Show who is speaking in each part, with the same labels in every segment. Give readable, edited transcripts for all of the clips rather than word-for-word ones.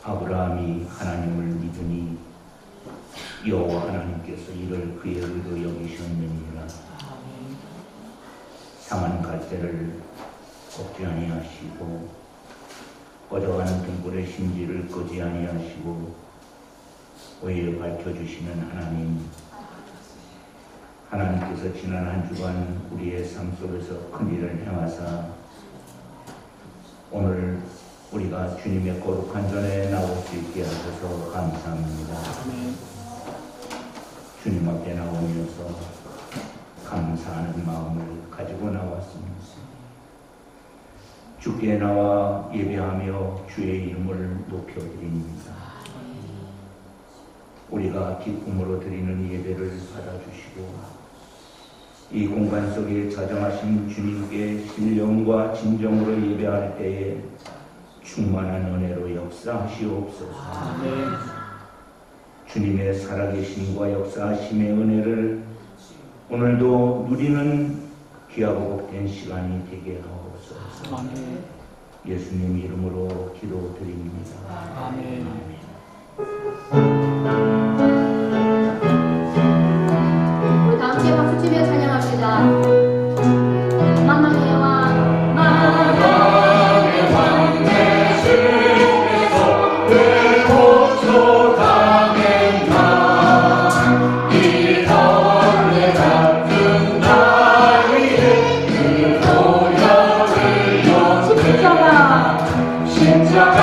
Speaker 1: 아브라함이 하나님을 믿으니 여호와 하나님께서 이를 그의 의로 여기셨느니라. 상한 갈대를 꺾지 아니하시고 꺼져가는 등불의 심지를 끄지 아니하시고 오히려 밝혀주시는 하나님께서 지난 한 주간 우리의 삶 속에서 큰일을 행하사 오늘 우리가 주님의 거룩한 전에 나올 수 있게 하셔서 감사합니다. 주님 앞에 나오면서 감사하는 마음을 가지고 나왔습니다. 주께 나와 예배하며 주의 이름을 높여드립니다. 우리가 기쁨으로 드리는 예배를 받아주시고 이 공간 속에 자정하신 주님께 신령과 진정으로 예배할 때에 충만한 은혜로 역사하시옵소서. 주님의 살아계심과 역사하심의 은혜를 오늘도 누리는 귀하고 복된 시간이 되게 하옵소서. 예수님 이름으로 기도드립니다. 아멘.
Speaker 2: 우리 다 함께 박수치며 찬양합니다. 만왕의 왕 만왕의 왕 대주께서 내 고초 당했나 이 벌레 같은 날 위해 그 보혈을 용서라 십자가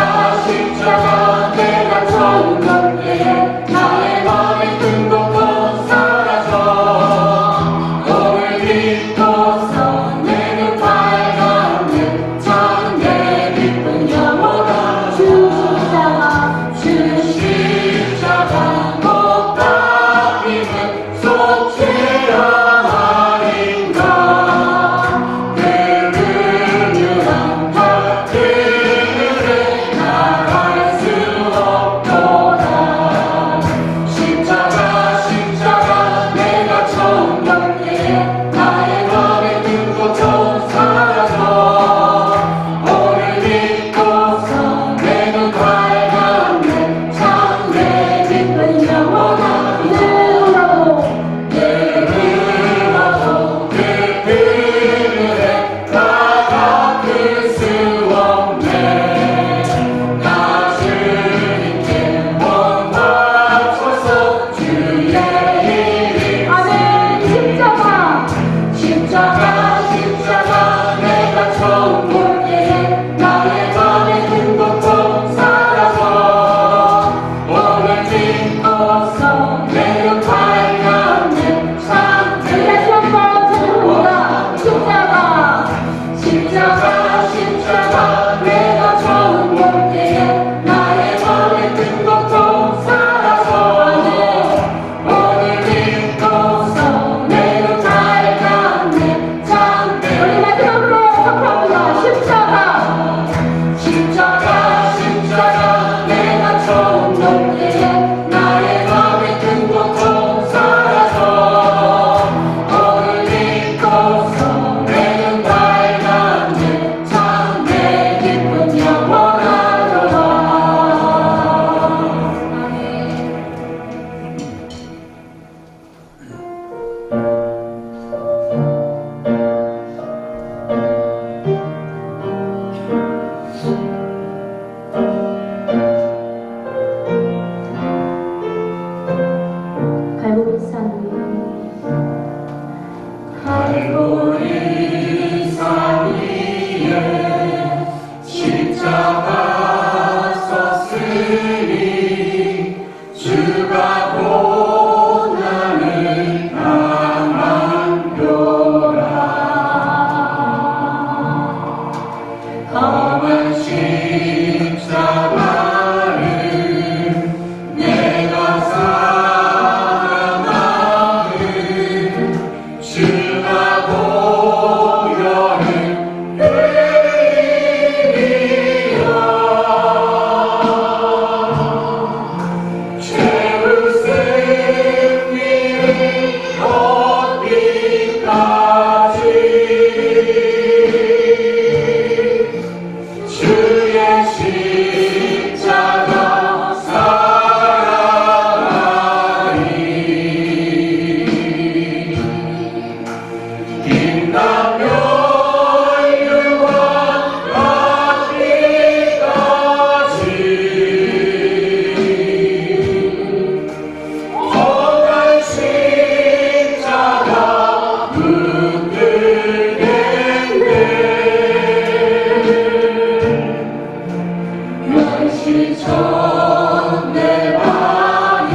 Speaker 2: 내 마음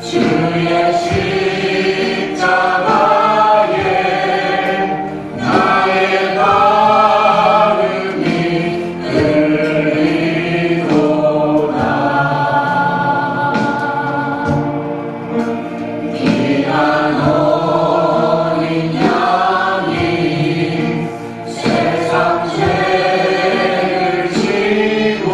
Speaker 2: 주의 십자가에 나의 발음이 흘리도다. 귀한 어린 양이 세상 죄를 지고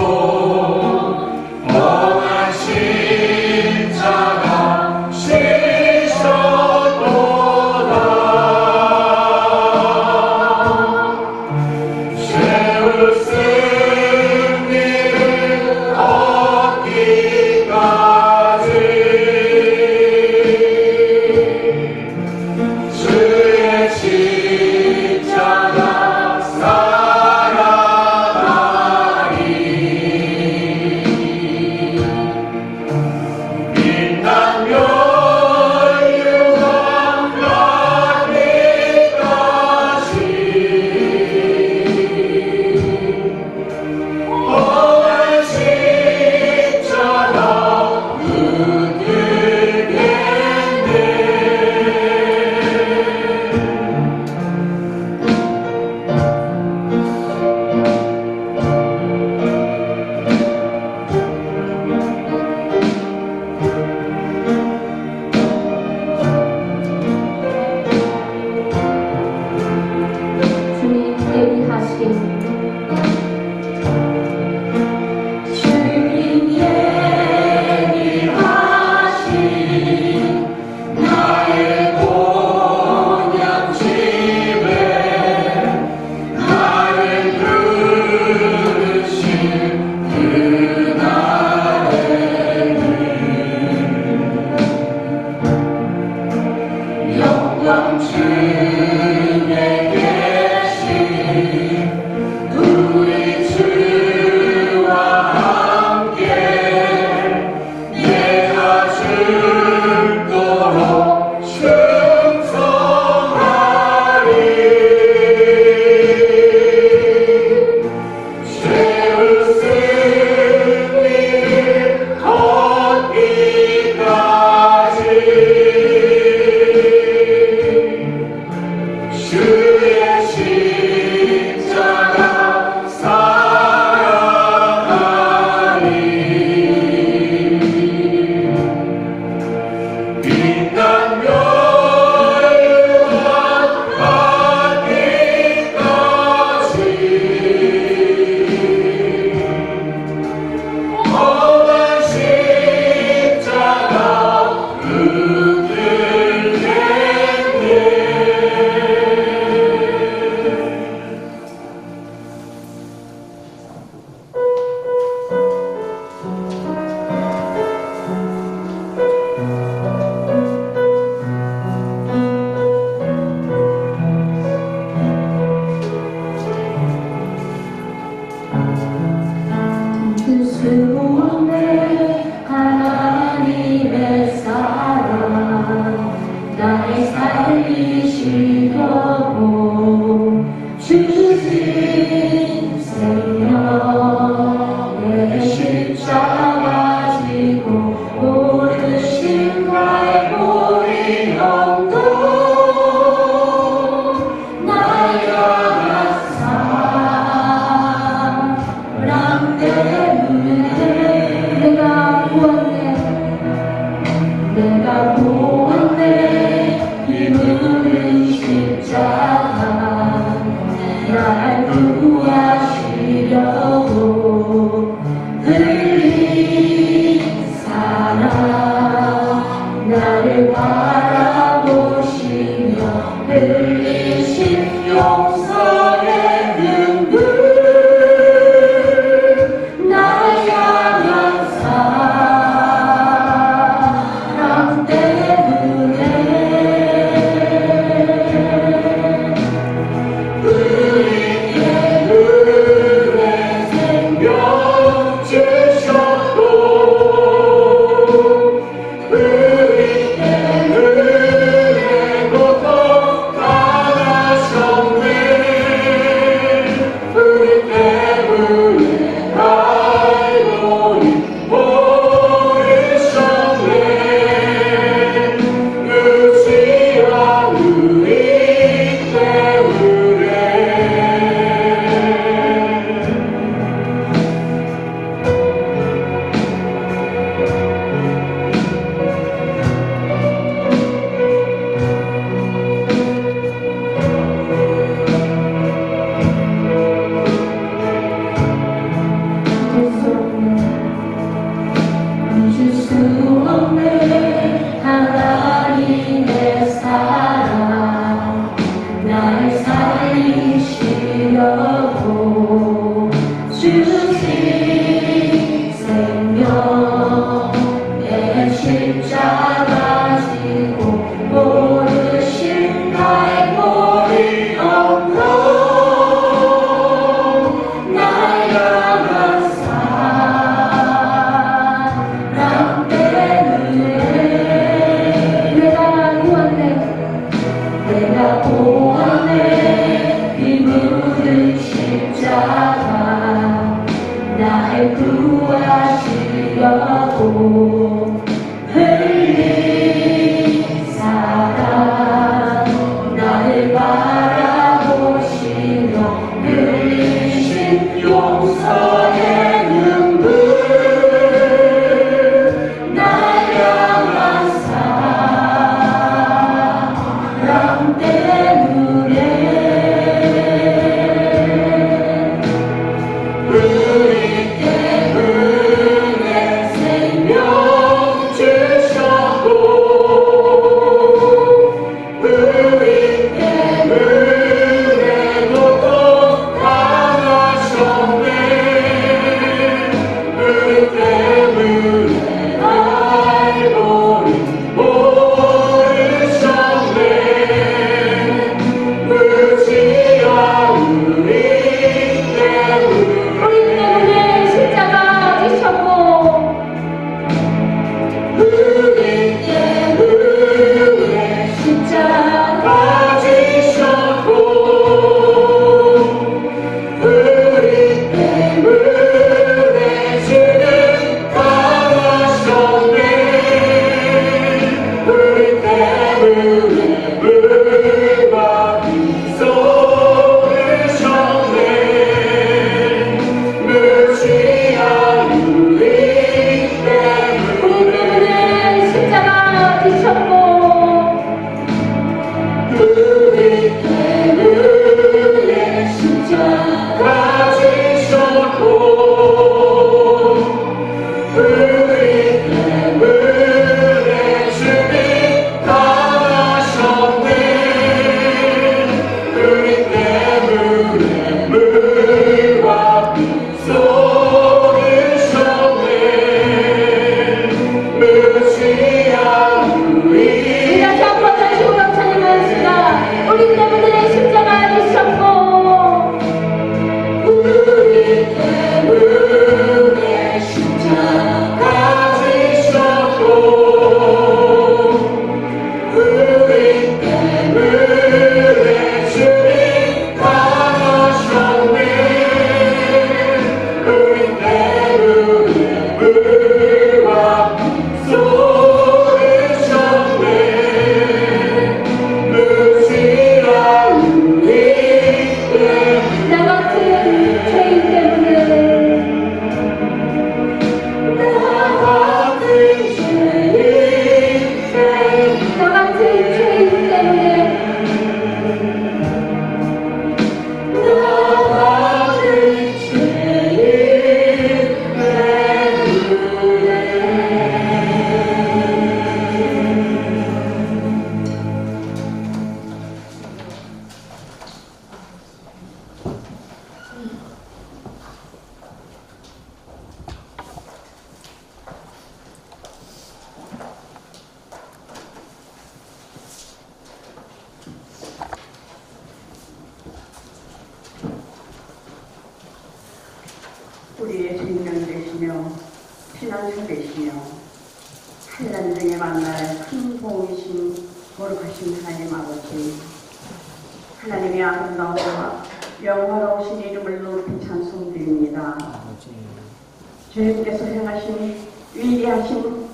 Speaker 3: 우리의 생명 되시며 피난처 되시며 한란중에 만날 큰 보이신 거룩하신 하나님 아버지, 하나님의 아름다움과 영화로우신 이름을 높이 찬송드립니다. 주님께서 행하신 위대하신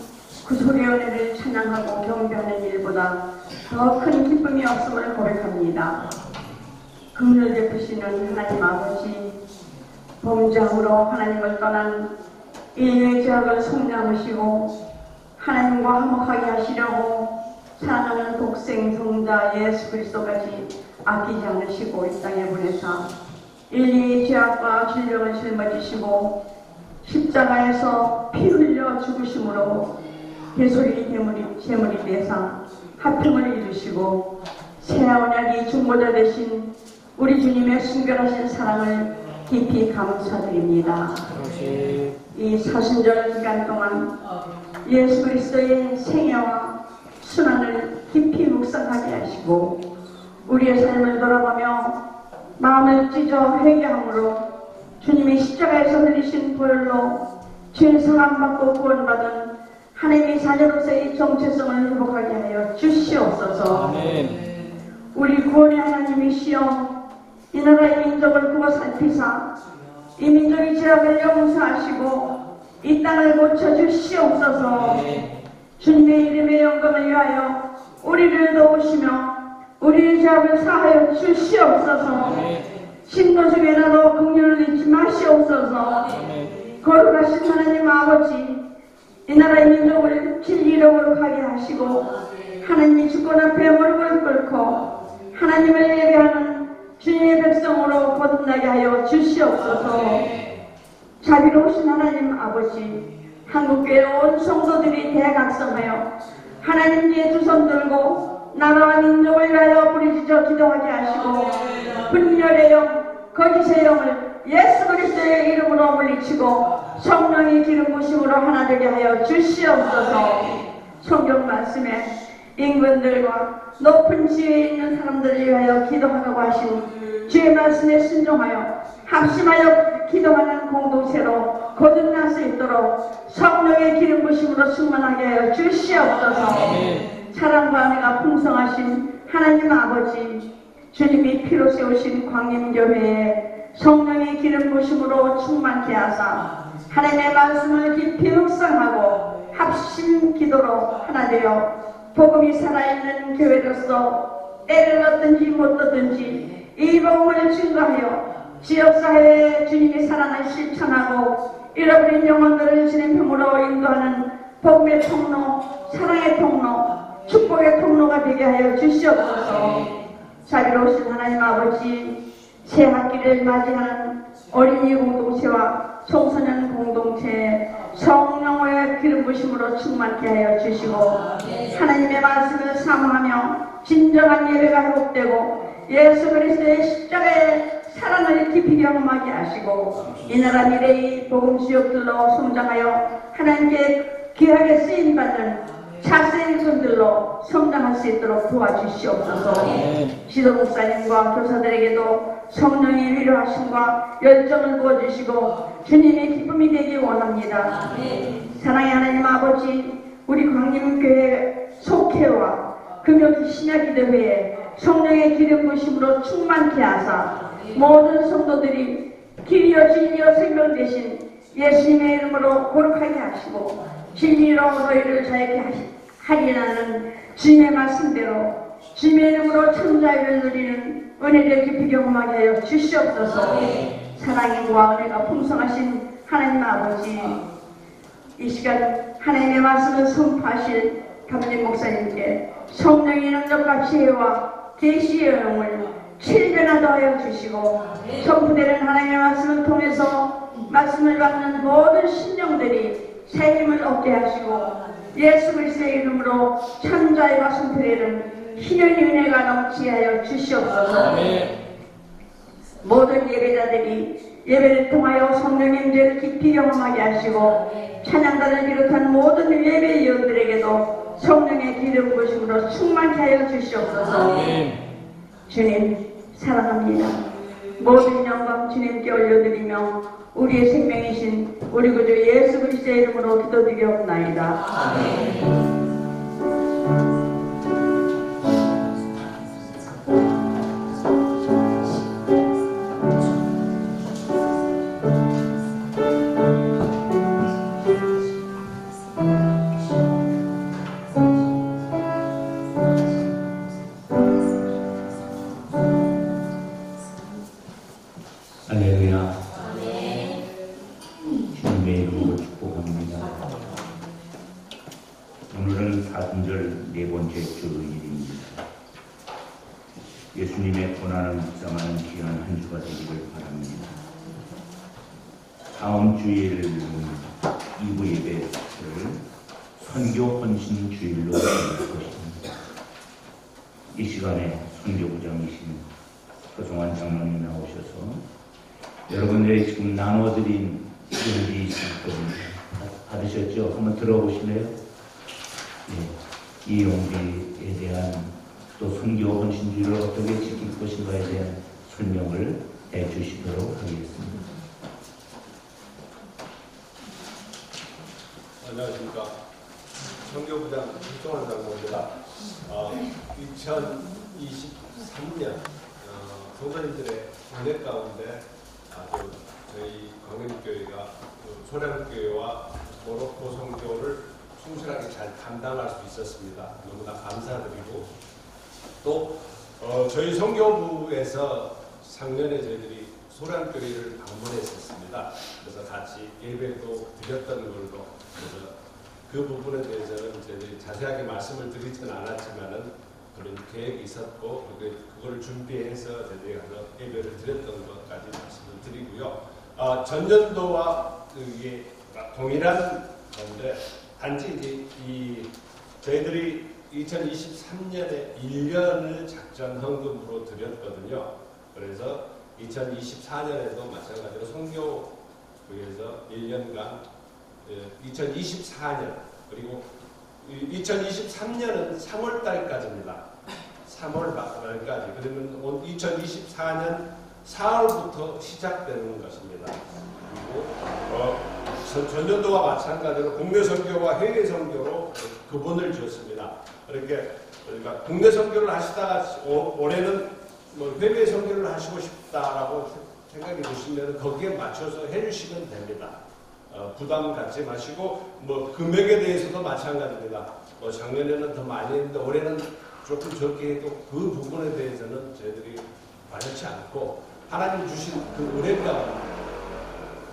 Speaker 3: 구속의 은혜를 찬양하고 경배하는 일보다 더 큰 기쁨이 없음을 고백합니다. 긍휼 베푸시는 하나님 아버지, 범죄함으로 하나님을 떠난 인류의 죄악을 속량하시고 하나님과 화목하게 하시려고 사랑하는 독생 성자 예수 그리스도까지 아끼지 않으시고 이 땅에 보내사 인류의 죄악과 질병을 짊어지시고 십자가에서 피 흘려 죽으심으로 대소리 제물이 되사 화평을 이루시고 새 언약이 중보자 되신 우리 주님의 순결하신 사랑을 깊이 감사드립니다. 이 사순절 기간 동안 예수 그리스도의 생애와 순환을 깊이 묵상하게 하시고 우리의 삶을 돌아보며 마음을 찢어 회개함으로 주님이 십자가에서 흘리신 보혈로 죄 사함받고 구원받은 하나님의 자녀로서의 정체성을 회복하게 하여 주시옵소서.
Speaker 4: 아멘.
Speaker 3: 우리 구원의 하나님이시여, 이 나라의 민족을 구워 살피사 이 민족의 죄악을 용서하시고 이 땅을 고쳐 주시옵소서. 주님의 이름의 영광을 위하여 우리를 도우시며 우리의 죄악을 사하여 주시옵소서. 신도 중에 나도 긍휼을 잊지 마시옵소서. 거룩하신 하나님 아버지, 이 나라의 민족을 진리로 거룩하게 하시고 하나님이 주권 앞에 무릎을 꿇고 하나님을 예배하는 주님의 백성으로 거듭나게 하여 주시옵소서. 자비로우신 하나님 아버지, 한국교회 온 성도들이 대각성하여 하나님께 두 손 들고 나라와 민족을 위하여 부르짖어 기도하게 하시고 분열의 영, 거짓의 영을 예수 그리스도의 이름으로 물리치고 성령의 기름 부심으로 하나 되게 하여 주시옵소서. 성경 말씀에 임금들과 높은 지위에 있는 사람들을 위하여 기도하라고 하신 주의 말씀에 순종하여 합심하여 기도하는 공동체로 거듭날 수 있도록 성령의 기름 부심으로 충만하게 하여 주시옵소서. 사랑과 은혜가 풍성하신 하나님 아버지, 주님이 피로 세우신 광림교회에 성령의 기름 부심으로 충만케 하사 하나님의 말씀을 깊이 묵상하고 합심 기도로 하나 되어 복음이 살아있는 교회로서 때를 얻든지 못 얻든지 이 복음을 증거하여 지역사회에 주님의 사랑을 실천하고 잃어버린 영혼들을 주님 품으로 인도하는 복음의 통로, 사랑의 통로, 축복의 통로가 되게 하여 주시옵소서. 자비로우신 하나님 아버지, 새 학기를 맞이하는 어린이 공동체와 청소년 공동체에 성령의 기름 부심으로 충만케 하여 주시고 하나님의 말씀을 사모하며 진정한 예배가 회복되고 예수 그리스도의 십자가의 사랑을 깊이 경험하게 하시고 이 나라 미래의 복음 지역들로 성장하여 하나님께 귀하게 쓰임받는 자세의 손들로 성장할 수 있도록 도와주시옵소서. 지도 목사님과 교사들에게도 성령의 위로하심과 열정을 부어주시고 주님의 기쁨이 되길 원합니다. 사랑의 하나님 아버지, 우리 광림교회 속회와 금요 신약기도회에 성령의 기름 부심으로 충만케 하사 모든 성도들이 길이요 진리요 생명 되신 예수님의 이름으로 거룩하게 하시고 진리로 너희를 자유케 하리라는 주님의 말씀대로 주님의 이름으로 천자유를 누리는 은혜를 깊이 경험하게 하여 주시옵소서. 사랑과 은혜가 풍성하신 하나님 아버지, 이 시간 하나님의 말씀을 선포하실 담임 목사님께 성령의 능력과 지혜와 계시의 영을 7배나 더하여 주시고 선포되는 하나님의 말씀을 통해서 말씀을 받는 모든 심령들이 새 힘을 얻게 하시고 예수 그리스도의 이름으로 천자유와 승패되는 희년의 은혜가 넘치게 하여 주시옵소서. 모든 예배자들이 예배를 통하여 성령의 임재를 깊이 경험하게 하시고 찬양단을 비롯한 모든 예배위원들에게도 성령의 기름 부으심으로 충만케 하여 주시옵소서. 주님 사랑합니다. 모든 영광 주님께 올려드리며 우리의 생명이신 우리 구주 예수 그리스도의 이름으로 기도드리옵나이다. 아멘.
Speaker 1: 예수님의 고난을 묵상하는 귀한 한 주가 되기를 바랍니다. 다음 주일 2부 예배를 선교 헌신 주일로 정할 것입니다. 이 시간에 선교부장이신 서성환 장로님 나오셔서 여러분들이 지금 나눠드린 용기 있을 겁니다. 받으셨죠? 한번 들어보실래요? 이 용기에 대한 또 선교 헌신주의를 어떻게 지킬 것인가에 대한 설명을 해주시도록 하겠습니다.
Speaker 4: 안녕하십니까. 선교부장 김종환 장로입니다. 2023년 성도님들의 은혜 가운데 아주 저희 광림교회가 소량교회와 모로코 선교를 충실하게 잘 감당할 수 있었습니다. 너무나 감사드리고 또 저희 선교부에서 작년에 저희들이 소량교회를 방문했었습니다. 그래서 같이 예배도 드렸던 걸로 그래서 그 부분에 대해서는 저희들이 자세하게 말씀을 드리지는 않았지만은 그런 계획이 있었고 그걸 준비해서 저희들이 가서 예배를 드렸던 것까지 말씀을 드리고요. 전년도와 이게 동일한 건데 단지 이제 저희들이 2023년에 1년을 작전 헌금으로 드렸거든요. 그래서 2024년에도 마찬가지로 선교부에서 1년간 2024년 그리고 2023년은 3월 달까지입니다. 3월 말까지. 그러면 2024년 4월부터 시작되는 것입니다. 그리고 전년도와 마찬가지로 국내 선교와 해외 선교로 구분을 지었습니다. 그러니까 국내 선교를 하시다가 올해는 뭐 해외 선교를 하시고 싶다라고 생각이 드시면 거기에 맞춰서 해주시면 됩니다. 부담 갖지 마시고 뭐 금액에 대해서도 마찬가지입니다. 뭐 작년에는 더 많이 했는데 올해는 조금 적게 해도 그 부분에 대해서는 저희들이 많지 않고 하나님 주신 그 은혜가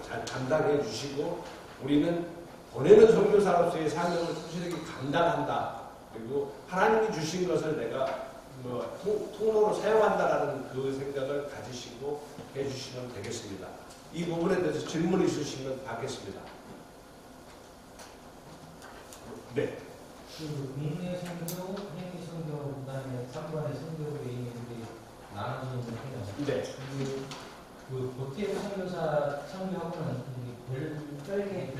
Speaker 4: 잘 감당해 주시고 우리는 보내는 선교사로서의 사명을 충실하게 감당한다. 그리고 하나님이 주신 것을 내가 뭐 통로로 사용한다라는 그 생각을 가지시고 해주시면 되겠습니다. 이 부분에 대해서 질문 있으시면 받겠습니다. 네.
Speaker 5: 그 국내 선교, 해외 선교, 그다음에 상관의 선교에 있는데 나눠지는 거예요.
Speaker 4: 네.
Speaker 5: 그 고티에 선교사 선교하고는 별개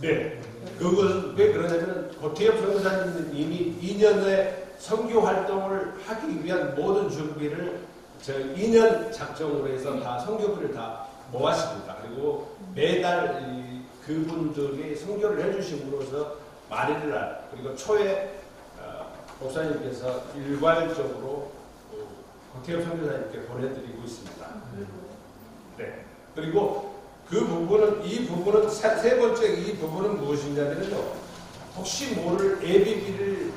Speaker 4: 네. 그것은 왜 그러냐면 고태엽 선교사님은 이미 2년의 선교 활동을 하기 위한 모든 준비를 2년 작정으로 해서 다 선교부를 다 모았습니다. 그리고 매달 그분들이 선교를 해주심으로써 말일 날 그리고 초에 목사님께서 일괄적으로 고태엽 선교사님께 보내드리고 있습니다. 네. 그리고 그 부분은 이 부분은 세 번째 이 부분은 무엇이냐면요. 혹시 모를 예비비를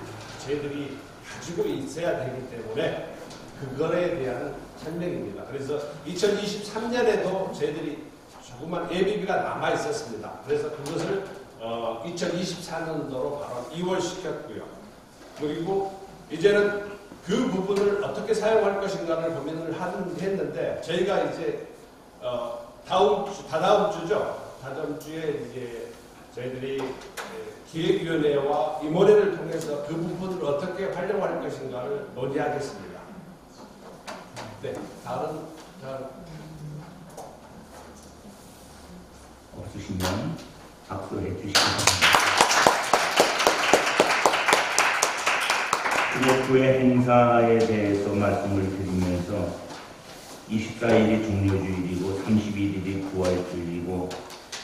Speaker 4: 저희들이 가지고 있어야 되기 때문에 그거에 대한 설명입니다. 그래서 2023년에도 저희들이 조그만 예비비가 남아 있었습니다. 그래서 그것을 2024년도로 바로 이월시켰고요. 그리고 이제는 그 부분을 어떻게 사용할 것인가를 고민을 했는데 저희가 이제 다다음 주에 이제 저희들이 기획위원회와 임원회를 통해서 그 부분을 어떻게 활용할 것인가를 논의하겠습니다. 네, 다른
Speaker 1: 없으시면 박수해 주시기 바랍니다. 그리고 교회 행사에 대해서 말씀을 드리면서 24일이 종료주일이고 31일이 부활주일이고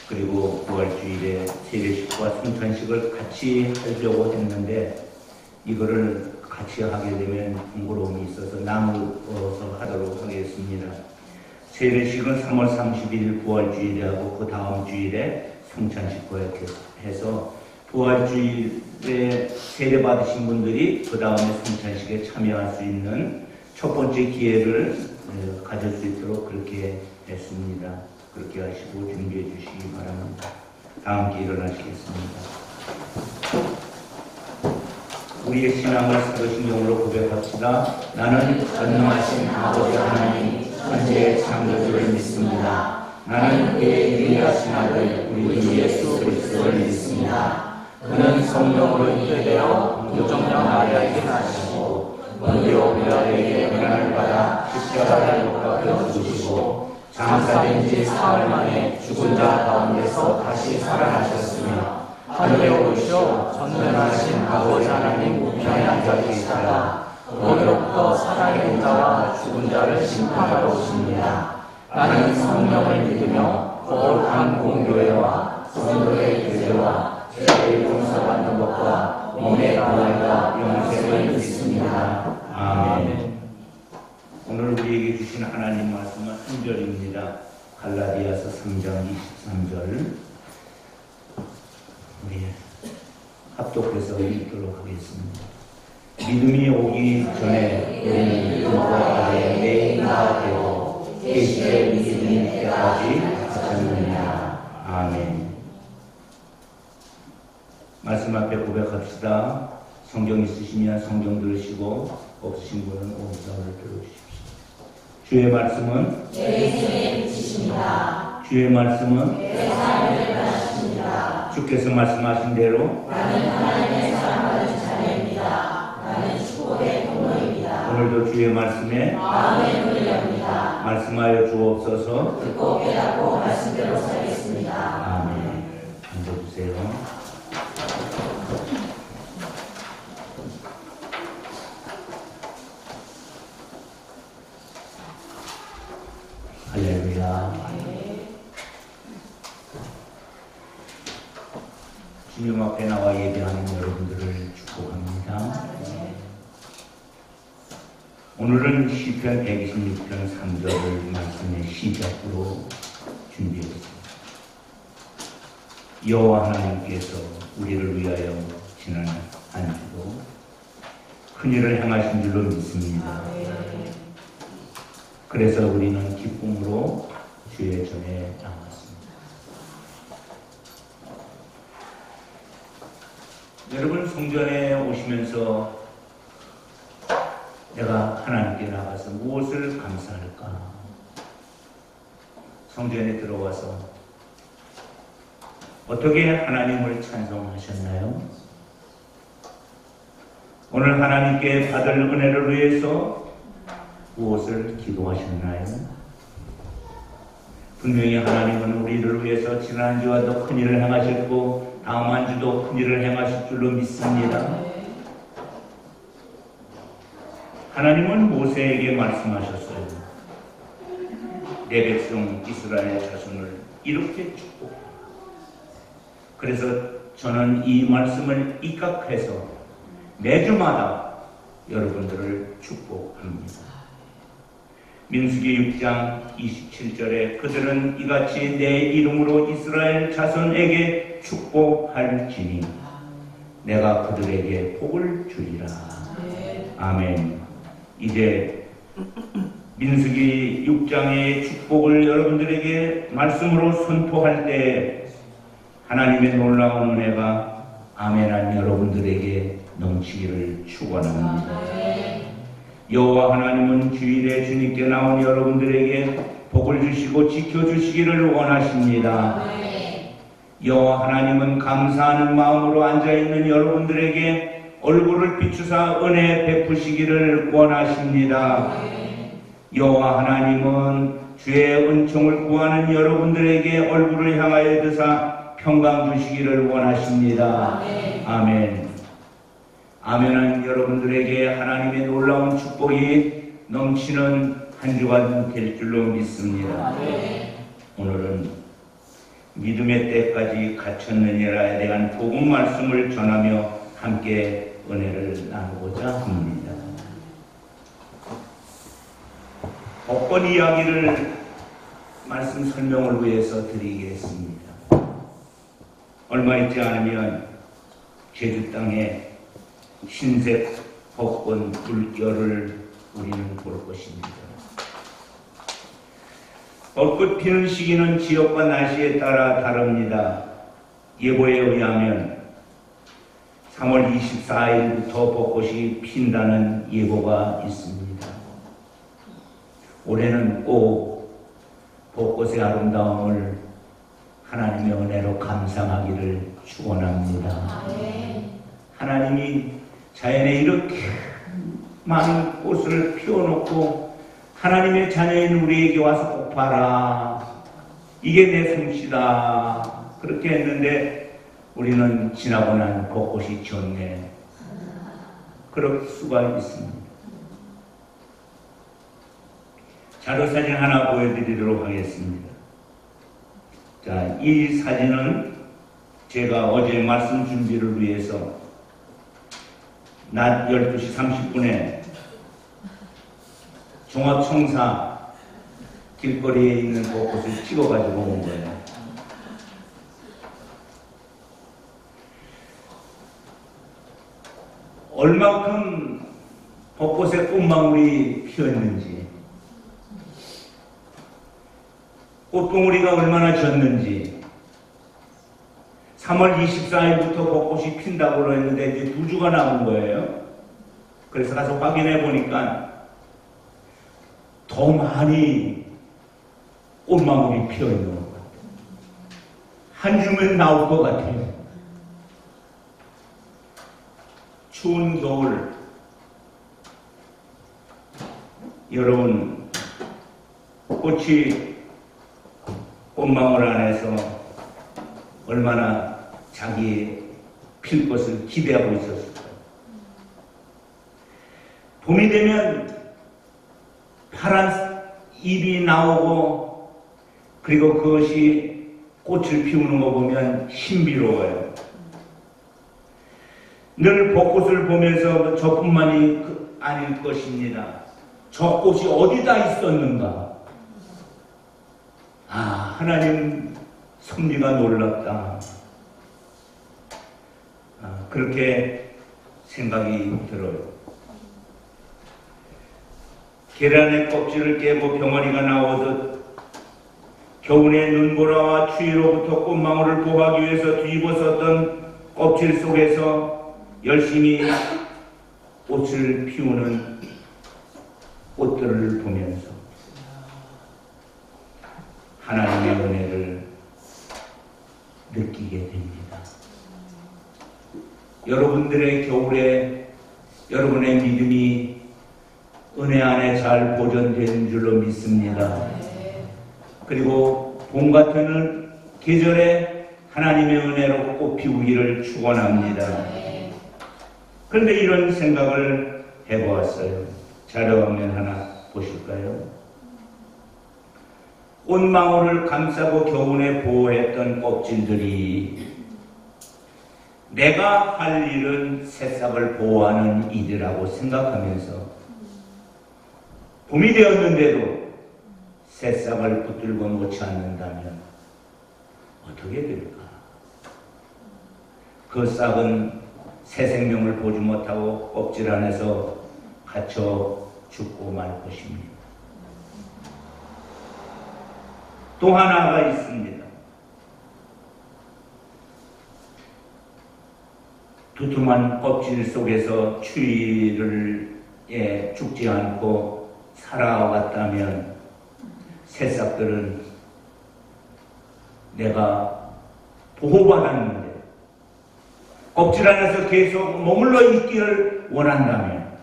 Speaker 1: 그리고 부활주일에 세례식과 성찬식을 같이 하려고 했는데 이거를 같이 하게 되면 번거로움이 있어서 나누어서 하도록 하겠습니다. 세례식은 3월 31일 부활주일에 하고 그 다음 주일에 성찬식과 이렇게 해서 부활주일에 세례받으신 분들이 그 다음에 성찬식에 참여할 수 있는 첫 번째 기회를 가질 수 있도록 그렇게 했습니다. 그렇게 하시고 준비해 주시기 바랍니다. 다음 기회 일어나시겠습니다. 우리의 신앙을 사도신경으로 고백합시다. 나는 전능하신 아버지 하나님 천지의 창조주를 믿습니다. 나는 그의 유일하신 아들 우리 주 예수 그리스도를 믿습니다. 그는 성령으로 잉태되어 무정령 마리아에게 나시고 본디오 빌라도에게 고난을 받아 십자가에 못 박혀 죽으시고 장사된 지 사흘 만에 죽은 자 가운데서 다시 살아나셨으며 하늘에 오르시어 전능하신 아버지 하나님 우편에 앉아 계시다가 거기로부터 살아있는 자와 죽은 자를 심판하러 오십니다. 나는 성령을 믿으며 거룩한 공교회와 성도의 교제와 죄의 용서받는 것과 몸의 구원과 영생을 믿습니다. 아멘. 오늘 우리에게 주신 하나님 말씀은 한 절입니다. 갈라디아서 3장 23절 우리 합독해서 읽도록 하겠습니다. 믿음이 오기 전에 우리는 믿음과 아래 매인가 되고 계시의 믿음이 때까지 갖췄느니라. 아멘. 말씀 앞에 고백합시다. 성경 있으시면 성경 들으시고 없으신 분은 오늘을 들어주십시오. 주의 말씀은
Speaker 6: 내 인생에 비치십니다.
Speaker 1: 주의 말씀은
Speaker 6: 내 삶을 변화시킵니다.
Speaker 1: 주께서 말씀하신 대로
Speaker 6: 나는 하나님의 사랑받은 자녀입니다. 나는 축복의 통로입니다.
Speaker 1: 오늘도 주의 말씀에
Speaker 6: 마음의 문을 엽니다.
Speaker 1: 말씀하여 주옵소서.
Speaker 6: 듣고 깨닫고 말씀대로 살겠습니다.
Speaker 1: 아멘. 앉아주세요. 할렐루야. 주님 앞에 나와 예배하는 여러분들을 축복합니다. 오늘은 시편 126편 3절을 말씀의 시작으로 준비했습니다. 여호와 하나님께서 우리를 위하여 지난 한 주도 큰 일을 행하신 줄로 믿습니다. 그래서 우리는 기쁨으로 주의 전에 나왔습니다. 여러분, 성전에 오시면서 내가 하나님께 나가서 무엇을 감사할까? 성전에 들어와서 어떻게 하나님을 찬송하셨나요? 오늘 하나님께 받을 은혜를 위해서 무엇을 기도하셨나요? 분명히 하나님은 우리를 위해서 지난 주와 더 큰 일을 행하셨고 다음 한 주도 큰 일을 행하실 줄로 믿습니다. 하나님은 모세에게 말씀하셨어요. 내 백성 이스라엘 자손을 이렇게 축복해. 그래서 저는 이 말씀을 입각해서 매주마다 여러분들을 축복합니다. 민수기 6장 27절에 그들은 이같이 내 이름으로 이스라엘 자손에게 축복할지니 내가 그들에게 복을 주리라. 아멘. 이제 민수기 6장의 축복을 여러분들에게 말씀으로 선포할 때 하나님의 놀라운 은혜가 아멘한 여러분들에게 넘치기를 축원합니다. 여호와 하나님은 주일에 주님께 나온 여러분들에게 복을 주시고 지켜주시기를 원하십니다. 여호와 하나님은 감사하는 마음으로 앉아있는 여러분들에게 얼굴을 비추사 은혜 베푸시기를 원하십니다. 여호와 하나님은 주의 은총을 구하는 여러분들에게 얼굴을 향하여 드사 평강 주시기를 원하십니다. 아멘. 아멘한 여러분들에게 하나님의 놀라운 축복이 넘치는 한 주가 될 줄로 믿습니다. 오늘은 믿음의 때까지 갇혔느니라에 대한 복음 말씀을 전하며 함께 은혜를 나누고자 합니다. 복권 이야기를 말씀 설명을 위해서 드리겠습니다. 얼마 있지 않으면 제주 땅에 흰색 복권 불결을 우리는 볼 것입니다. 벚꽃 피는 시기는 지역과 날씨에 따라 다릅니다. 예보에 의하면 3월 24일부터 벚꽃이 핀다는 예보가 있습니다. 올해는 꼭 벚꽃의 아름다움을 하나님의 은혜로 감상하기를 축원합니다. 하나님이 자연에 이렇게 많은 꽃을 피워놓고 하나님의 자녀인 우리에게 와서 꼭 봐라. 이게 내 솜씨다. 그렇게 했는데 우리는 지나고 난 벚꽃이 좋네. 그럴 수가 있습니다. 자료사진 하나 보여드리도록 하겠습니다. 자, 이 사진은 제가 어제 말씀 준비를 위해서 낮 12시 30분에 종합청사 길거리에 있는 벚꽃을 찍어가지고 온 거예요. 얼마큼 벚꽃에 꽃망울이 피었는지, 꽃봉우리가 얼마나 졌는지, 3월 24일부터 벚꽃이 핀다고 했는데 이제 2주가 남은 거예요. 그래서 가서 확인해 보니까 더 많이 꽃망울이 피어 있는 것 같아요. 한 주면 나올 것 같아요. 추운 겨울, 여러분, 꽃이 꽃망울 안에서 얼마나 자기 필 것을 기대하고 있었을까요? 봄이 되면 파란 잎이 나오고, 그리고 그것이 꽃을 피우는 거 보면 신비로워요. 늘 벚꽃을 보면서 저뿐만이 아닐 것입니다. 저 꽃이 어디다 있었는가? 아, 하나님 섭리가 놀랍다. 그렇게 생각이 들어요. 계란의 껍질을 깨고 병아리가 나오듯 겨우내 눈보라와 추위로부터 꽃망울을 보호하기 위해서 뒤집어섰던 껍질 속에서 열심히 꽃을 피우는 꽃들을 보면서 하나님의 은혜를 느끼게 됩니다. 여러분들의 겨울에 여러분의 믿음이 은혜 안에 잘 보존된 줄로 믿습니다. 그리고 봄 같은 계절에 하나님의 은혜로 꽃 피우기를 축원합니다. 그런데 이런 생각을 해보았어요. 자료화면 하나 보실까요? 꽃망울을 감싸고 겨우내 보호했던 껍질들이 내가 할 일은 새싹을 보호하는 일이라고 생각하면서 봄이 되었는데도 새싹을 붙들고 놓지 않는다면 어떻게 될까? 그 싹은 새 생명을 보지 못하고 껍질 안에서 갇혀 죽고 말 것입니다. 또 하나가 있습니다. 두툼한 껍질 속에서 추위를 죽지 않고 살아왔다면 새싹들은 내가 보호받았는데 껍질 안에서 계속 머물러 있기를 원한다면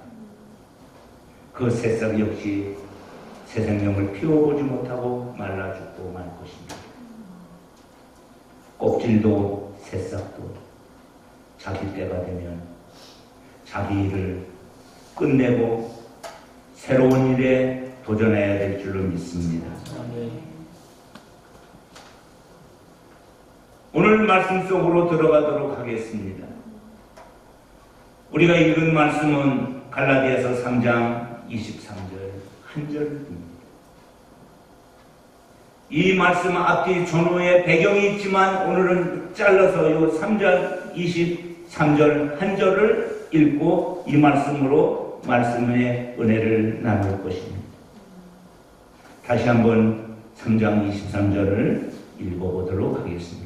Speaker 1: 그 새싹 역시 새 생명을 피워보지 못하고 말라 죽고 말 것입니다. 껍질도 새싹도 자기 때가 되면 자기 일을 끝내고 새로운 일에 도전해야 될 줄로 믿습니다. 오늘 말씀 속으로 들어가도록 하겠습니다. 우리가 읽은 말씀은 갈라디아서 3장 23절 한 절입니다. 이 말씀 앞뒤 전후에 배경이 있지만 오늘은 잘라서 이 3장 23절 한 절을 읽고 이 말씀으로 말씀의 은혜를 나눌 것입니다. 다시 한번 3장 23절을 읽어보도록 하겠습니다.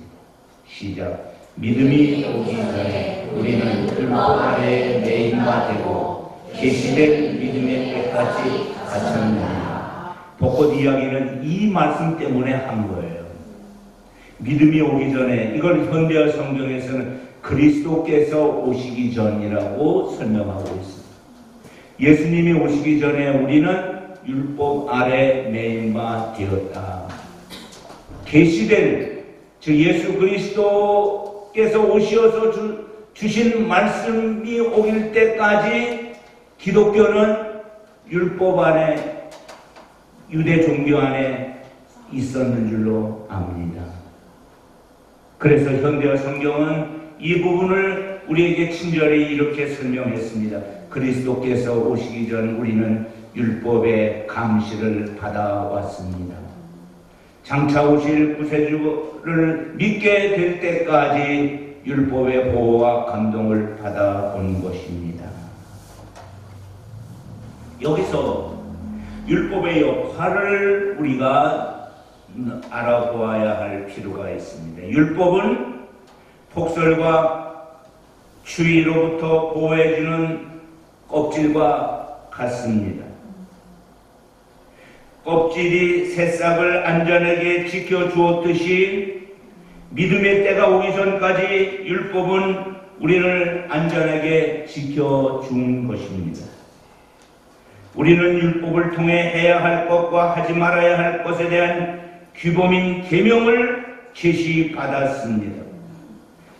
Speaker 1: 시작. 믿음이 오기 전에 우리는 율법 아래 매인바 되고 계시될 믿음의 때까지 갇혔느니라. 벚꽃 이야기는 이 말씀 때문에 한 거예요. 믿음이 오기 전에, 이걸 현대어 성경에서는 그리스도께서 오시기 전이라고 설명하고 있습니다. 예수님이 오시기 전에 우리는 율법 아래 매인 바 되었다. 계시될, 즉 예수 그리스도께서 오시어서 주신 말씀이 오길 때까지 기독교는 율법 안에, 유대 종교 안에 있었는 줄로 압니다. 그래서 현대어 성경은 이 부분을 우리에게 친절히 이렇게 설명했습니다. 그리스도께서 오시기 전 우리는 율법의 감시를 받아왔습니다. 장차 오실 구세주를 믿게 될 때까지 율법의 보호와 감동을 받아온 것입니다. 여기서 율법의 역할을 우리가 알아보아야 할 필요가 있습니다. 율법은 폭설과 추위로부터 보호해주는 껍질과 같습니다. 껍질이 새싹을 안전하게 지켜주었듯이 믿음의 때가 오기 전까지 율법은 우리를 안전하게 지켜준 것입니다. 우리는 율법을 통해 해야 할 것과 하지 말아야 할 것에 대한 규범인 계명을 제시받았습니다.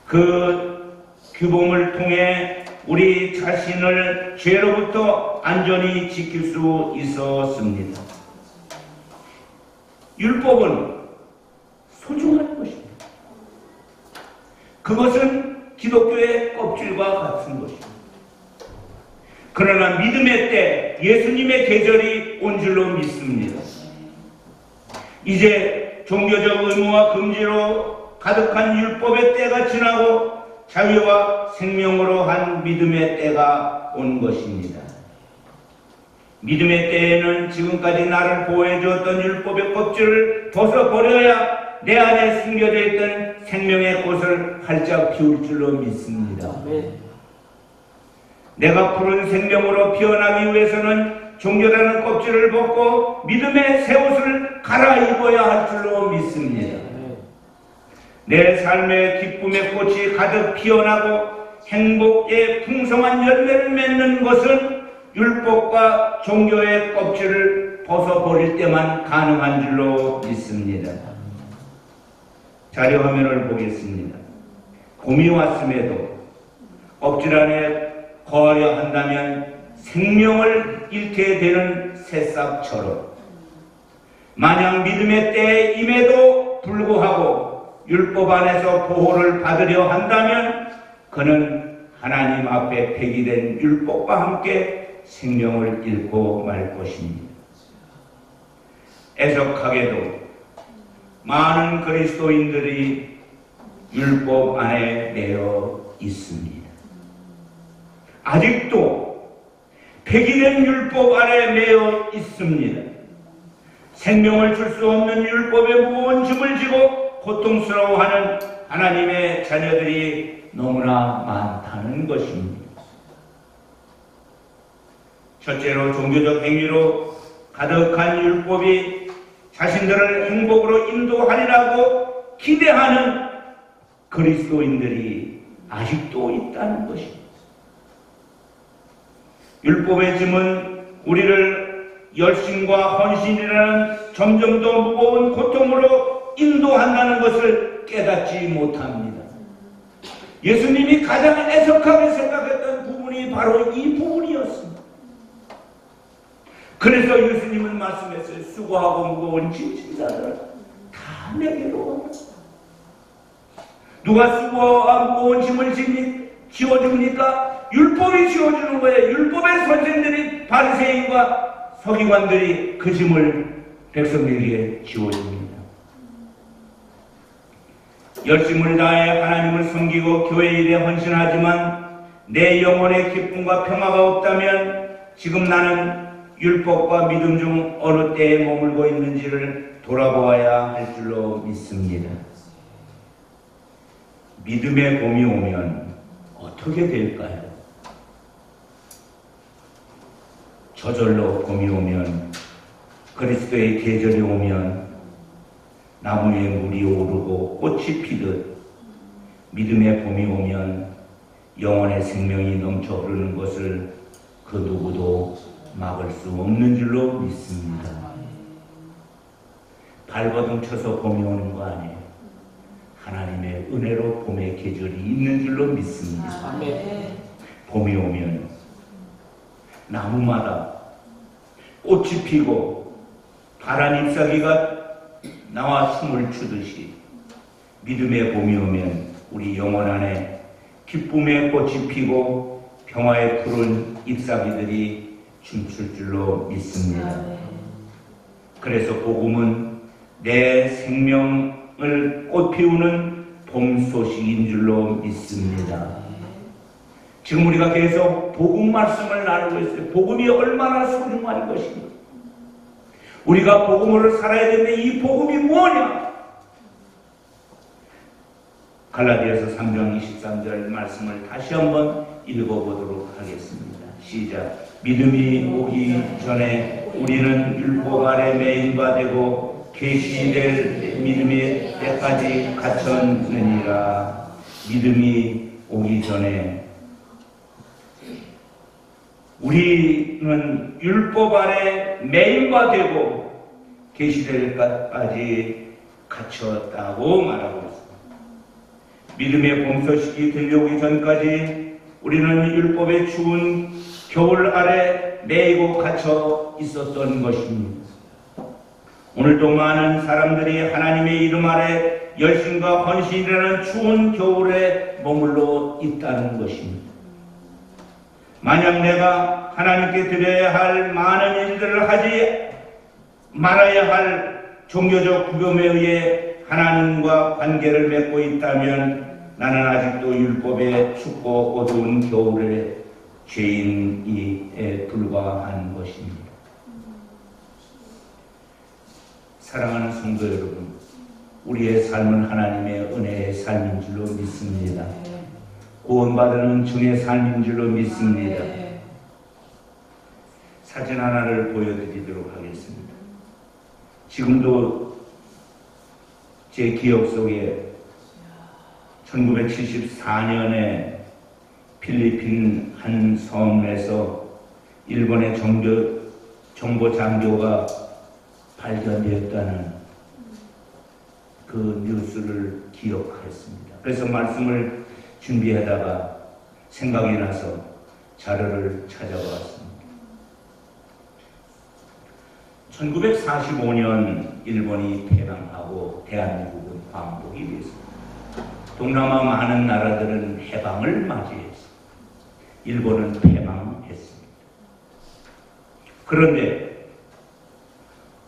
Speaker 1: 그 규범을 통해 우리 자신을 죄로부터 안전히 지킬 수 있었습니다. 율법은 소중한 것입니다. 그것은 기독교의 껍질과 같은 것입니다. 그러나 믿음의 때 예수님의 계절이 온 줄로 믿습니다. 이제 종교적 의무와 금지로 가득한 율법의 때가 지나고 자유와 생명으로 한 믿음의 때가 온 것입니다. 믿음의 때에는 지금까지 나를 보호해 주었던 율법의 껍질을 벗어버려야 내 안에 숨겨져 있던 생명의 꽃을 활짝 피울 줄로 믿습니다. 내가 푸른 생명으로 피어나기 위해서는 종교라는 껍질을 벗고 믿음의 새 옷을 갈아입어야 할 줄로 믿습니다. 내 삶의 기쁨의 꽃이 가득 피어나고 행복의 풍성한 열매를 맺는 것은 율법과 종교의 껍질을 벗어버릴 때만 가능한 줄로 믿습니다. 자료 화면을 보겠습니다. 봄이 왔음에도 껍질 안에 거하려 한다면 생명을 잃게 되는 새싹처럼 만약 믿음의 때에 임에도 불구하고 율법 안에서 보호를 받으려 한다면 그는 하나님 앞에 폐기된 율법과 함께 생명을 잃고 말 것입니다. 애석하게도 많은 그리스도인들이 율법 안에 매여 있습니다. 아직도 폐기된 율법 안에 매여 있습니다. 생명을 줄 수 없는 율법의 무거운 짐을 지고 고통스러워하는 하나님의 자녀들이 너무나 많다는 것입니다. 첫째로 종교적 행위로 가득한 율법이 자신들을 행복으로 인도하리라고 기대하는 그리스도인들이 아직도 있다는 것입니다. 율법의 짐은 우리를 열심과 헌신이라는 점점 더 무거운 고통으로 인도한다는 것을 깨닫지 못합니다. 예수님이 가장 애석하게 생각했던 부분이 바로 이 부분이었습니다. 그래서 예수님은 말씀했어요. 수고하고 무거운 짐진 자들 다 내게로 오라. 누가 수고와 무거운 짐을 지워줍니까? 율법이 지워주는 거예요. 율법의 선생들이 바리새인과 서기관들이 그 짐을 백성들에게 지워줍니다. 열심을 다해 하나님을 섬기고 교회 일에 헌신하지만 내 영혼의 기쁨과 평화가 없다면 지금 나는 율법과 믿음 중 어느 때에 머물고 있는지를 돌아보아야 할 줄로 믿습니다. 믿음의 봄이 오면 어떻게 될까요? 저절로 봄이 오면, 그리스도의 계절이 오면 나무에 물이 오르고 꽃이 피듯 믿음의 봄이 오면 영혼의 생명이 넘쳐 흐르는 것을 그 누구도 막을 수 없는 줄로 믿습니다. 발버둥 쳐서 봄이 오는 거 아니에요. 하나님의 은혜로 봄의 계절이 있는 줄로 믿습니다. 봄이 오면 나무마다 꽃이 피고 파란 잎사귀가 나와 춤을 추듯이 믿음의 봄이 오면 우리 영혼 안에 기쁨의 꽃이 피고 평화의 푸른 잎사귀들이 춤출 줄로 믿습니다. 그래서 복음은 내 생명을 꽃피우는 봄 소식인 줄로 믿습니다. 지금 우리가 계속 복음 말씀을 나누고 있어요. 복음이 얼마나 소중한 것인가. 우리가 복음으로 살아야 되는데 이 복음이 뭐냐? 갈라디아서 3장 23절 말씀을 다시 한번 읽어보도록 하겠습니다. 시작. 믿음이 오기 전에 우리는 율법 아래 매인 바 되고 계시될 믿음의 때까지 갇혔느니라. 믿음이 오기 전에 우리는 율법 아래 매인 바 되고 계시될 때까지 갇혔다고 말하고 있습니다. 믿음의 봄소식이 들려오기 전까지 우리는 율법의 추운 겨울 아래 매이고 갇혀 있었던 것입니다. 오늘도 많은 사람들이 하나님의 이름 아래 열심과 헌신이라는 추운 겨울에 머물러 있다는 것입니다. 만약 내가 하나님께 드려야 할 많은 일들을 하지 말아야 할 종교적 구금에 의해 하나님과 관계를 맺고 있다면 나는 아직도 율법의 춥고 어두운 겨울의 죄인에 불과한 것입니다. 사랑하는 성도 여러분, 우리의 삶은 하나님의 은혜의 삶인 줄로 믿습니다. 구원받은 은총의 삶인 줄로 믿습니다. 사진 하나를 보여드리도록 하겠습니다. 지금도 제 기억 속에 1974년에 필리핀 한 섬에서 일본의 정보 장교가 발견되었다는 그 뉴스를 기억했습니다. 그래서 말씀을 준비하다가 생각이 나서 자료를 찾아보았습니다. 1945년 일본이 패망하고 대한민국은 광복이 됐습니다. 동남아 많은 나라들은 해방을 맞이했습니다. 일본은 패망했습니다. 그런데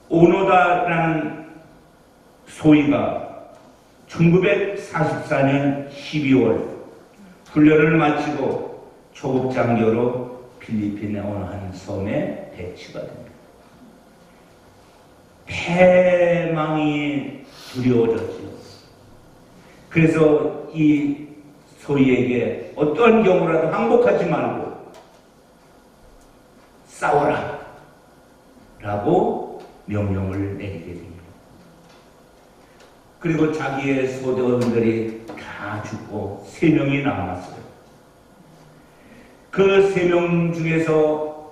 Speaker 1: 오노다라는 소위가 1944년 12월 훈련을 마치고 초급 장교로 필리핀의 어느 한 섬에 배치가 됩니다. 패망이 두려워졌죠. 그래서 이 소위에게 어떠한 경우라도 항복하지 말고 싸워라 라고 명령을 내리게 됩니다. 그리고 자기의 소대원들이 다 죽고 3명이 남았어요. 그 3명 중에서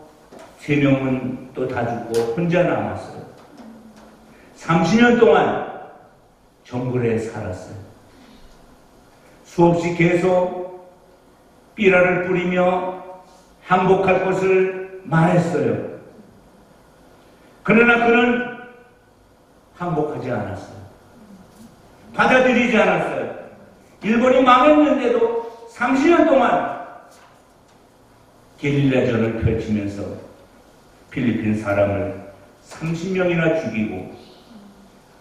Speaker 1: 3명은 또 다 죽고 혼자 남았어요. 30년 동안 정글에 살았어요. 수없이 계속 삐라를 뿌리며 항복할 것을 말했어요. 그러나 그는 항복하지 않았어요. 받아들이지 않았어요. 일본이 망했는데도 30년 동안 게릴라전을 펼치면서 필리핀 사람을 30명이나 죽이고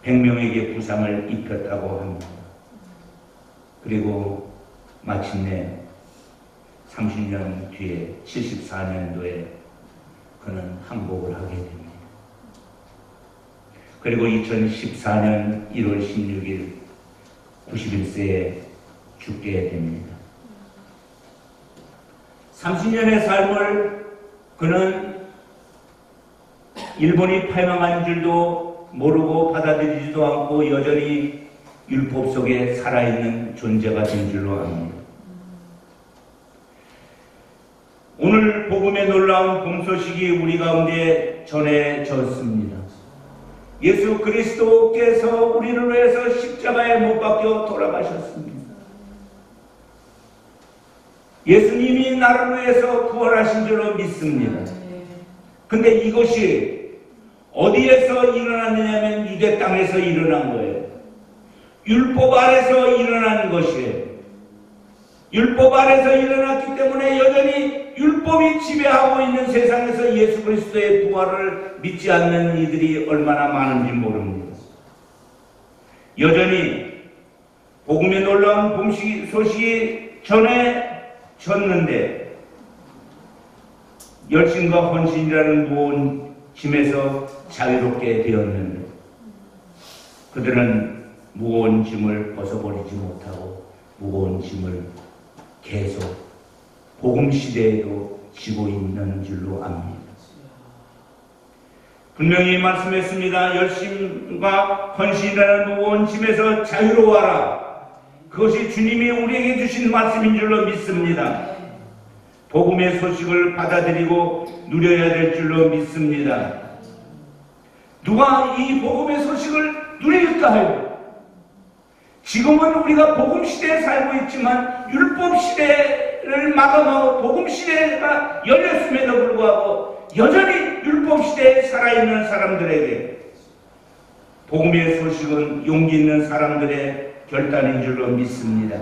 Speaker 1: 100명에게 부상을 입혔다고 합니다. 그리고 마침내 30년 뒤에 74년도에 그는 항복을 하게 됩니다. 그리고 2014년 1월 16일 91세에 죽게 됩니다. 30년의 삶을 그는 일본이 패망한 줄도 모르고 받아들이지도 않고 여전히 율법 속에 살아있는 존재가 된 줄로 압니다. 오늘 복음의 놀라운 봄소식이 우리 가운데 전해졌습니다. 예수 그리스도께서 우리를 위해서 십자가에 못 박혀 돌아가셨습니다. 예수님이 나를 위해서 부활하신 줄로 믿습니다. 근데 이것이 어디에서 일어났느냐면 유대 땅에서 일어난 거예요. 율법 아래서 일어난 것이에요. 율법 아래서 일어났기 때문에 여전히 율법이 지배하고 있는 세상에서 예수 그리스도의 부활을 믿지 않는 이들이 얼마나 많은지 모릅니다. 여전히 복음의 놀라운 소식이 전해졌는데 열심과 헌신이라는 무거운 짐에서 자유롭게 되었는데 그들은 무거운 짐을 벗어버리지 못하고 무거운 짐을 계속 복음 시대에도 지고 있는 줄로 압니다. 분명히 말씀했습니다. 열심과 헌신이라는 무거운 짐에서 자유로워라. 그것이 주님이 우리에게 주신 말씀인 줄로 믿습니다. 복음의 소식을 받아들이고 누려야 될 줄로 믿습니다. 누가 이 복음의 소식을 누릴까요? 지금은 우리가 복음 시대에 살고 있지만 율법 시대를 마감하고 복음 시대가 열렸음에도 불구하고 여전히 율법 시대에 살아있는 사람들에게 복음의 소식은 용기 있는 사람들의 결단인 줄로 믿습니다.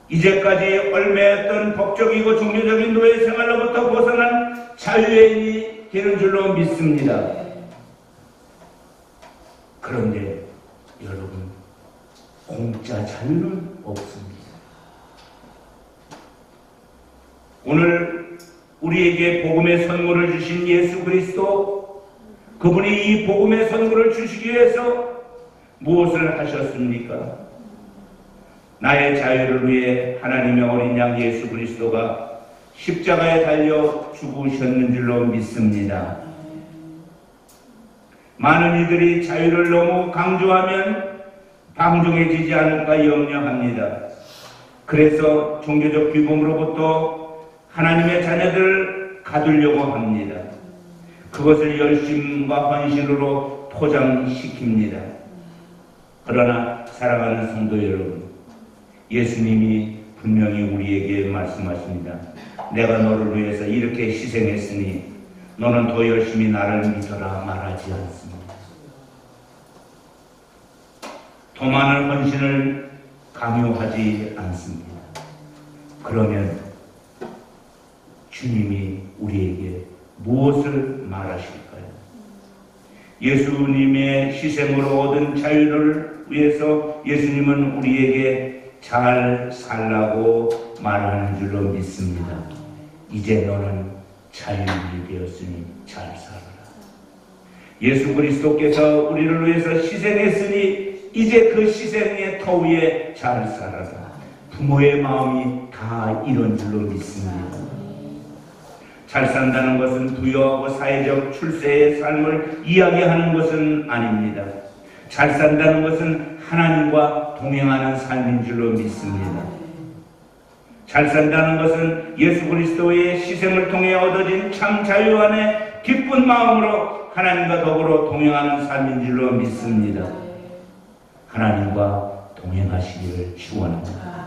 Speaker 1: 이제까지 얽매였던 법적이고 종교적인 노예 생활로부터 벗어난 자유인이 되는 줄로 믿습니다. 그런데 여러분, 공짜 자유는 없습니다. 오늘 우리에게 복음의 선물을 주신 예수 그리스도, 그분이 이 복음의 선물을 주시기 위해서 무엇을 하셨습니까? 나의 자유를 위해 하나님의 어린 양 예수 그리스도가 십자가에 달려 죽으셨는 줄로 믿습니다. 많은 이들이 자유를 너무 강조하면 방종해지지 않을까 염려합니다. 그래서 종교적 규범으로부터 하나님의 자녀들을 가두려고 합니다. 그것을 열심과 헌신으로 포장시킵니다. 그러나 사랑하는 성도 여러분, 예수님이 분명히 우리에게 말씀하십니다. 내가 너를 위해서 이렇게 희생했으니 너는 더 열심히 나를 믿어라 말하지 않습니다. 더 많은 헌신을 강요하지 않습니다. 그러면 주님이 우리에게 무엇을 말하실까요? 예수님의 희생으로 얻은 자유를 위해서 예수님은 우리에게 잘 살라고 말하는 줄로 믿습니다. 이제 너는 자유인이 되었으니 잘 살아라. 예수 그리스도께서 우리를 위해서 희생했으니 이제 그 희생의 터 위에 잘 살아라. 부모의 마음이 다 이런 줄로 믿습니다. 잘 산다는 것은 부유하고 사회적 출세의 삶을 이야기하는 것은 아닙니다. 잘 산다는 것은 하나님과 동행하는 삶인 줄로 믿습니다. 잘 산다는 것은 예수 그리스도의 희생을 통해 얻어진 참 자유 안에 기쁜 마음으로 하나님과 더불어 동행하는 삶인 줄로 믿습니다. 하나님과 동행하시기를 축원합니다.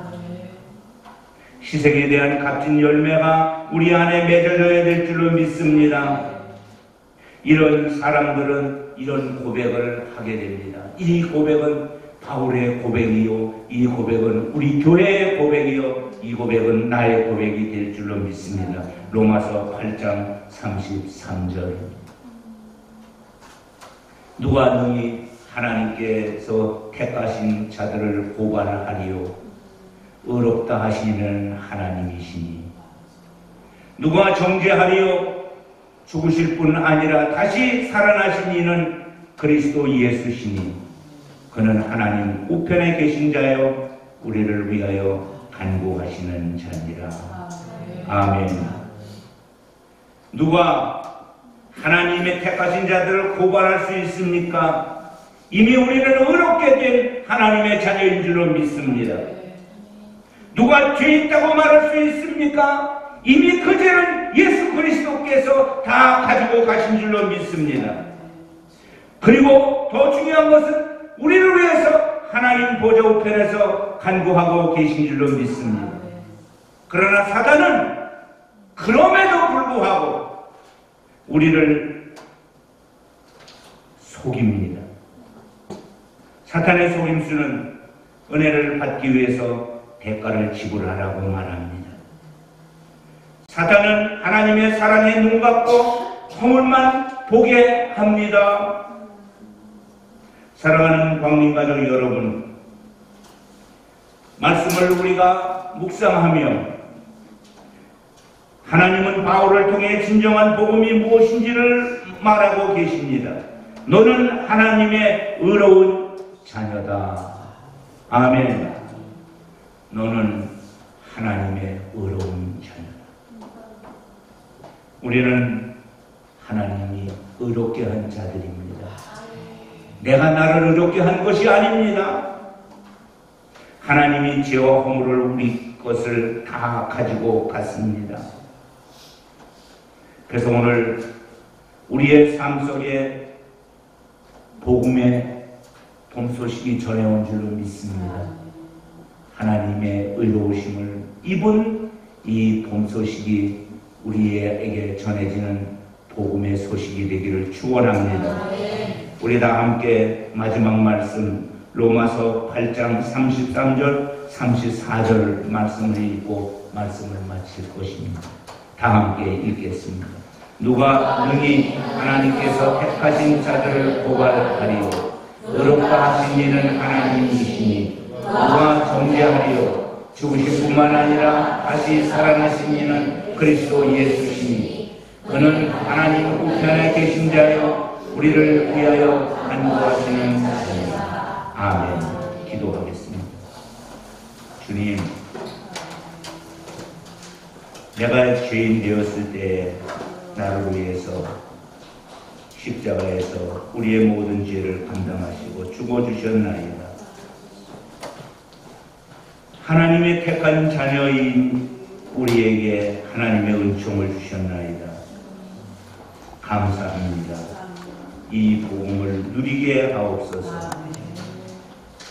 Speaker 1: 희생에 대한 값진 열매가 우리 안에 맺어져야 될 줄로 믿습니다. 이런 사람들은 이런 고백을 하게 됩니다. 이 고백은 바울의 고백이요, 이 고백은 우리 교회의 고백이요, 이 고백은 나의 고백이 될 줄로 믿습니다. 로마서 8장 33절. 누가 능히 하나님께서 택하신 자들을 고발하리요? 의롭다 하시는 하나님이시니. 누가 정죄하리요? 죽으실 뿐 아니라 다시 살아나신 이는 그리스도 예수시니. 그는 하나님 우편에 계신 자요 우리를 위하여 간구하시는 자니라. 아멘. 누가 하나님의 택하신 자들을 고발할 수 있습니까? 이미 우리는 의롭게 된 하나님의 자녀인 줄로 믿습니다. 누가 죄 있다고 말할 수 있습니까? 이미 그 죄는 예수 그리스도께서 다 가지고 가신 줄로 믿습니다. 그리고 더 중요한 것은 우리를 위해서 하나님 보좌 우편에서 간구하고 계신 줄로 믿습니다. 그러나 사단은 그럼에도 불구하고 우리를 속입니다. 사탄의 속임수는 은혜를 받기 위해서 대가를 지불하라고 말합니다. 사탄은 하나님의 사랑에 눈 감고 허물만 보게 합니다. 사랑하는 광림가족 여러분, 말씀을 우리가 묵상하며 하나님은 바울을 통해 진정한 복음이 무엇인지를 말하고 계십니다. 너는 하나님의 의로운 자녀다. 아멘. 너는 하나님의 의로운 자녀다. 우리는 하나님이 의롭게 한 자들입니다. 내가 나를 의롭게 한 것이 아닙니다. 하나님이 죄와 허물을 우리 것을 다 가지고 갔습니다. 그래서 오늘 우리의 삶 속에 복음의 봄소식이 전해온 줄로 믿습니다. 하나님의 의로우심을 입은 이 봄소식이 우리에게 전해지는 복음의 소식이 되기를 축원합니다. 우리 다 함께 마지막 말씀 로마서 8장 33절 34절 말씀을 읽고 말씀을 마칠 것입니다. 다 함께 읽겠습니다. 누가 능히 하나님께서 택하신 자들을 고발하리요 의롭다 하신 이는 하나님이시니 누가 정죄하리요 죽으실 뿐만 아니라 다시 살아나신 이는 그리스도 예수시니 그는 하나님 우편에 계신 자여 우리를 위하여 간구하시는 자입니다. 아멘. 기도하겠습니다. 주님, 내가 죄인 되었을 때 나를 위해서 십자가에서 우리의 모든 죄를 감당하시고 죽어주셨나이다. 하나님의 택한 자녀인 우리에게 하나님의 은총을 주셨나이다. 감사합니다. 이 복음을 누리게 하옵소서.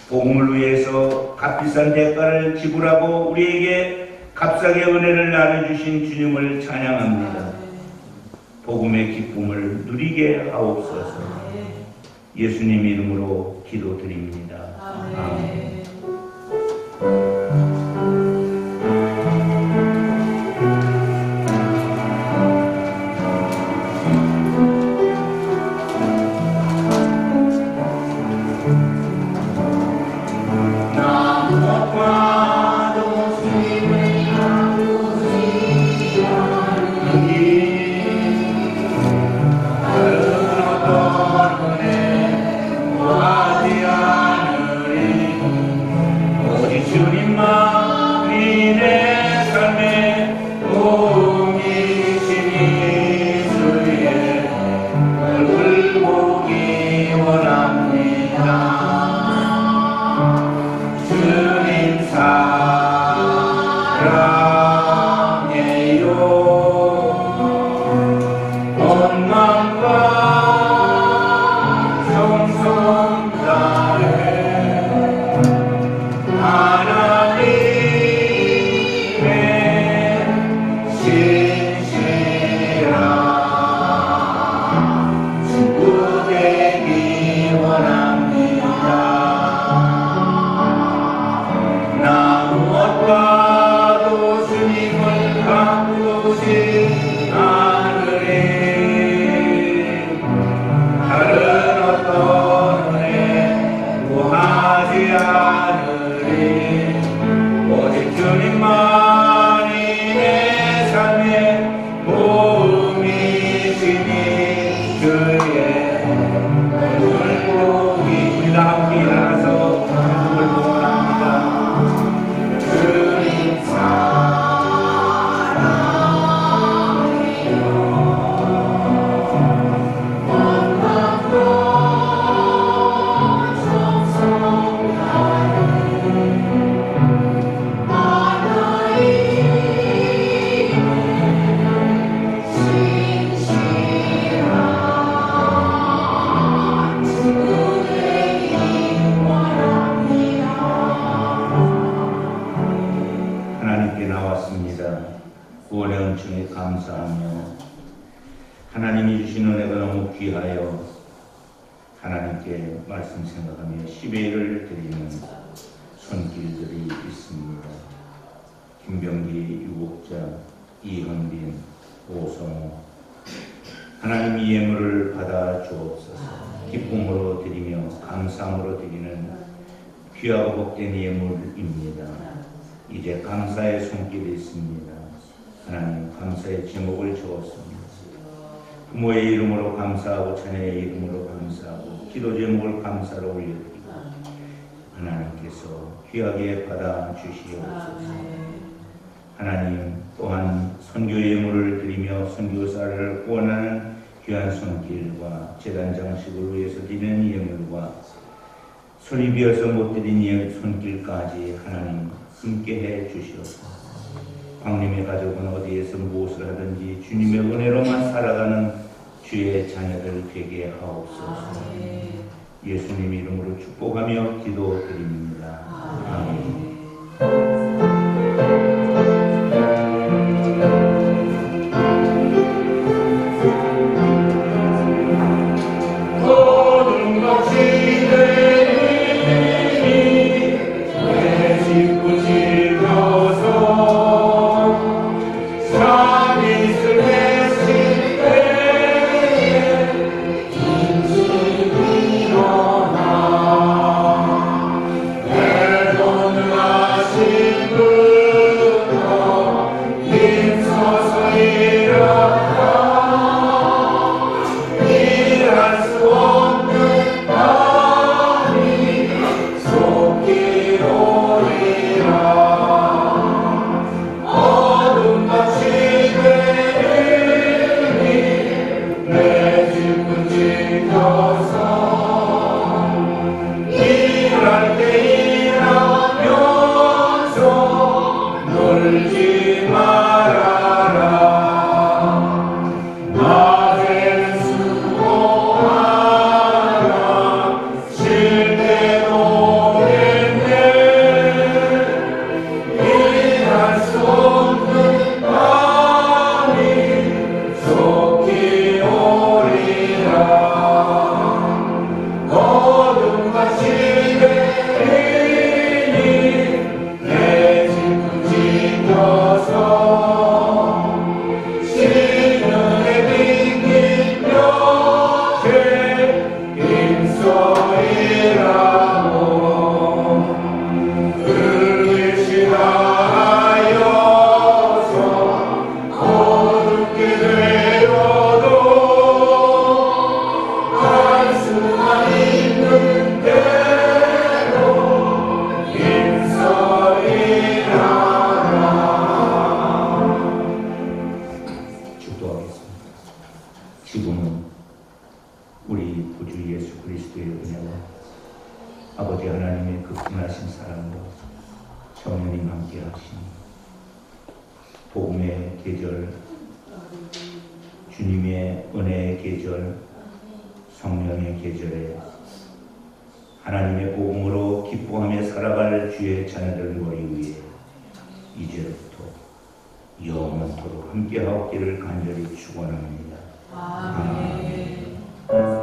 Speaker 1: 복음을 위해서 값비싼 대가를 지불하고 우리에게 값싸게 은혜를 나눠주신 주님을 찬양합니다. 복음의 기쁨을 누리게 하옵소서. 예수님 이름으로 기도드립니다. 아멘. 하나님이 주신 은혜가 너무 귀하여 하나님께 말씀 생각하며 10회를 드리는 손길들이 있습니다. 김병기 유복자, 이현빈, 오성호, 하나님 이 예물을 받아 주옵소서. 기쁨으로 드리며 감사함으로 드리는 귀하고 복된 예물입니다. 이제 감사의 손길이 있습니다. 하나님 감사의 제목을 주었습니다. 부모의 이름으로 감사하고 자녀의 이름으로 감사하고 기도 제목을 감사로 올려드리고 하나님께서 귀하게 받아 주시옵소서. 하나님 또한 선교 예물을 드리며 선교사를 구원하는 귀한 손길과 제단 장식을 위해서 드리는 예물과 손이 비어서 못 드린 손길까지 하나님 함께해 주시옵소서. 광림의 가족은 어디에서 무엇을 하든지 주님의 은혜로만 살아가는 주의 자녀들 되게 하옵소서. 예수님 이름으로 축복하며 기도드립니다. 아멘. 지금은 우리 구주 예수 그리스도의 은혜와 아버지 하나님의 그 분하신 사랑과 성령님 함께 하시니 복음의 계절, 주님의 은혜의 계절, 성령의 계절에 하나님의 복음으로 기뻐하며 살아갈 주의 자녀들 머리 위에 이제부터 영원토록 함께하옵기를 간절히 축원합니다. 아멘.